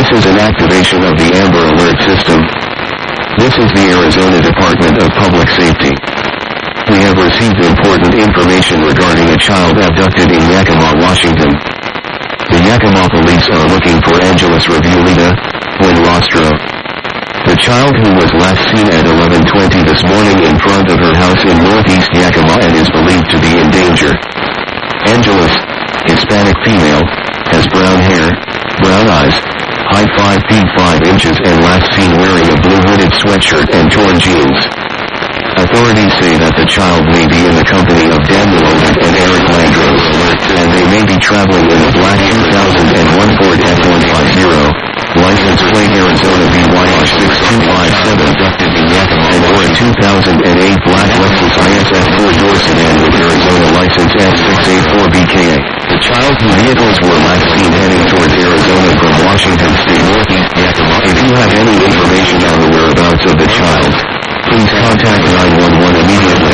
This is an activation of the Amber Alert system. This is the Arizona Department of Public Safety. We have received important information regarding a child abducted in Yakima, Washington. The Yakima police are looking for Angeles Revuelita Buenrostro. The child who was last seen at 11:20 this morning in front of her house in northeast Yakima and is believed to be in danger. Angeles, Hispanic female, has brown hair, brown eyes, height 5 feet 5 inches and last seen wearing a blue hooded sweatshirt and torn jeans. Authorities say that the child may be in the company of Daniel Ovid and Eric Landros, and they may be traveling in a black 2001 Ford F-150, license plate Arizona VYH6257, abducted in Yakima, and or a 2008 black Lexus ISF 4-door sedan with Arizona license F684BKA. The child's vehicles were last seen heading towards Arizona from Washington State northeast Yakima. If you have any information on the whereabouts of the child, please contact 911 immediately.